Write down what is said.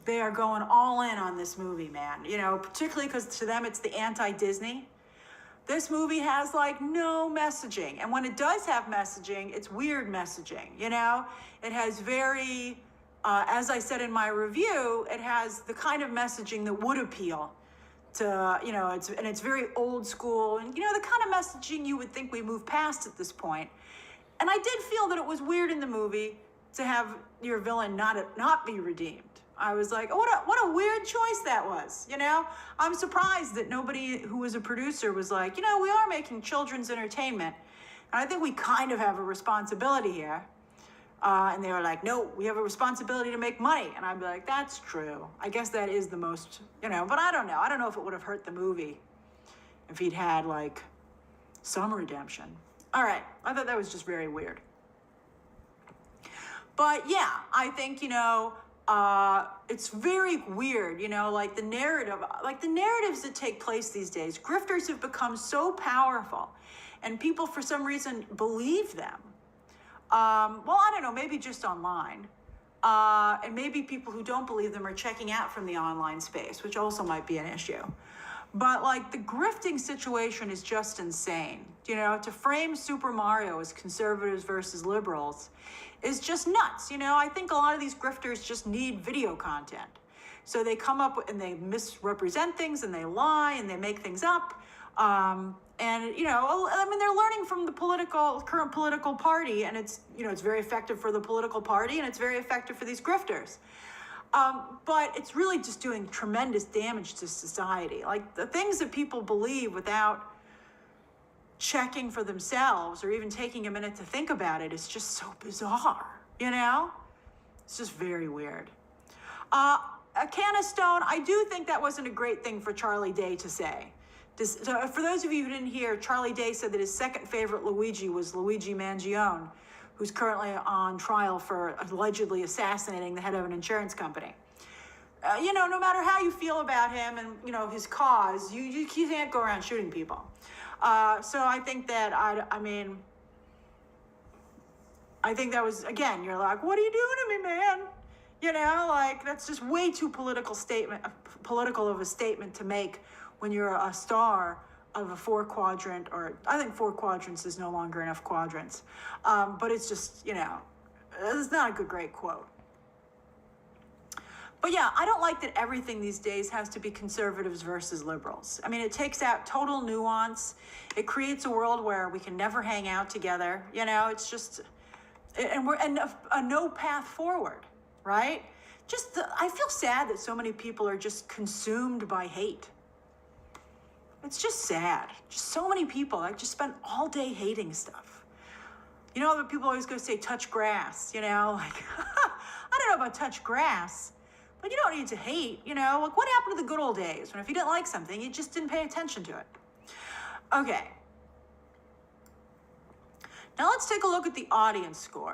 they are going all in on this movie, man. You know, particularly because to them it's the anti-Disney. This movie has like no messaging. And when it does have messaging, it's weird messaging, you know? It has very, as I said in my review, it has the kind of messaging that would appeal to, you know, it's very old school and, you know, the kind of messaging you would think we moved past at this point. And I did feel that it was weird in the movie to have your villain not be redeemed. I was like, oh, what a weird choice that was, you know? I'm surprised that nobody who was a producer was like, you know, we are making children's entertainment, and I think we kind of have a responsibility here. And they were like, no, we have a responsibility to make money. And I'd be like, that's true. I guess that is the most, you know, but I don't know. I don't know if it would have hurt the movie if he'd had like some redemption. All right, I thought that was just very weird. But yeah, I think, you know, it's very weird, you know, like the narratives that take place these days, grifters have become so powerful and people for some reason believe them. Well, I don't know, maybe just online. And maybe people who don't believe them are checking out from the online space, which also might be an issue. But like the grifting situation is just insane. You know, to frame Super Mario as conservatives versus liberals is just nuts. You know, I think a lot of these grifters just need video content. So they come up and they misrepresent things and they lie and they make things up. And, you know, I mean, they're learning from the current political party, and it's, you know, it's very effective for the political party and it's very effective for these grifters. But it's really just doing tremendous damage to society. Like the things that people believe without checking for themselves or even taking a minute to think about it is just so bizarre, you know? It's just very weird. A can of stone, I do think that wasn't a great thing for Charlie Day to say. So for those of you who didn't hear, Charlie Day said that his second favorite Luigi was Luigi Mangione, who's currently on trial for allegedly assassinating the head of an insurance company. You know, no matter how you feel about him and, you know, his cause, you can't go around shooting people. So I think that, I mean, I think that was, again, you're like, what are you doing to me, man? You know, like, that's just way too political of a statement to make when you're a star of a 4-quadrant, or I think 4 quadrants is no longer enough quadrants. But it's just, you know, it's not a great quote. But yeah, I don't like that everything these days has to be conservatives versus liberals. I mean, it takes out total nuance. It creates a world where we can never hang out together. You know, it's just, and a no path forward, right? I feel sad that so many people are just consumed by hate. It's just sad. Just so many people, I just spend all day hating stuff. You know, people always go say, touch grass, you know, like, I don't know about touch grass, but you don't need to hate, you know, like what happened to the good old days when if you didn't like something, you just didn't pay attention to it. Okay. Now let's take a look at the audience score.